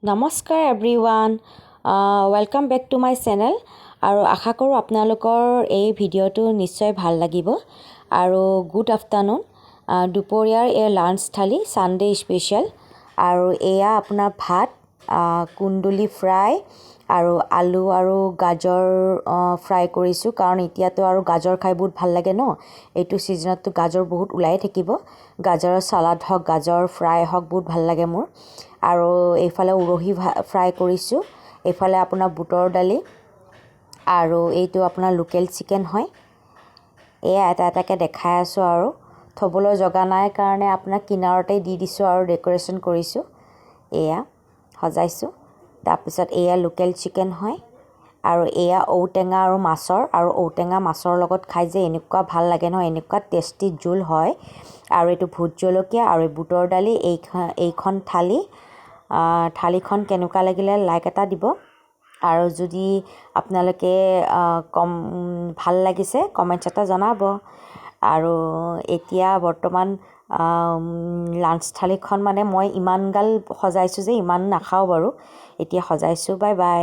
নমস্কাৰ everyone welcome back to my channel আৰু আশা কৰোঁ আপোনালোকৰ এই ভিডিঅ'টো নিশ্চয় ভাল লাগিব আৰু গুড আফটাৰনুন দুপৰীয়াৰ এই লাঞ্চ থালি সানডে স্পেচিয়েল আৰু এয়া আপোনাৰ ভাত কুন্দুলি ফ্ৰাই আৰু আলু আৰু গাজৰ ফ্ৰাই কৰিছোঁ কাৰণ এতিয়াতো আৰু গাজৰ খাই বহুত ভাল লাগে ন এইটো সিজনততো গাজৰ বহুত ওলাই থাকিব গাজৰৰ সালাড হওক গাজৰ ফ্ৰাই হওক বহুত ভাল লাগে মোৰ আৰু এইফালে উৰহি ফ্ৰাই কৰিছোঁ এইফালে আপোনাৰ বুটৰ দালি আৰু এইটো আপোনাৰ লোকেল চিকেন হয় এয়া এটা এটাকৈ দেখাই আছোঁ আৰু থবলৈ জগা নাই কাৰণে আপোনাৰ কিনাৰতে দি দিছোঁ আৰু ডেকোৰেশ্যন কৰিছোঁ এয়া সজাইছোঁ তাৰপিছত এয়া লোকেল চিকেন হয় আৰু এয়া ঔটেঙা আৰু মাছৰ আৰু ঔটেঙা মাছৰ লগত খাই যে এনেকুৱা ভাল লাগে ন এনেকুৱা টেষ্টি জোল হয় আৰু এইটো ভোট জলকীয়া আৰু বুটৰ দালি এইখন থালিখন কেনেকুৱা লাগিলে লাইক এটা দিব আৰু যদি আপোনালোকে ভাল লাগিছে কমেণ্টছ এটা জনাব আৰু এতিয়া বৰ্তমান লাঞ্চ থালিখন মানে মই ইমানগাল সজাইছোঁ যে ইমান নাখাওঁ বাৰু এতিয়া সজাইছোঁ বাই বাই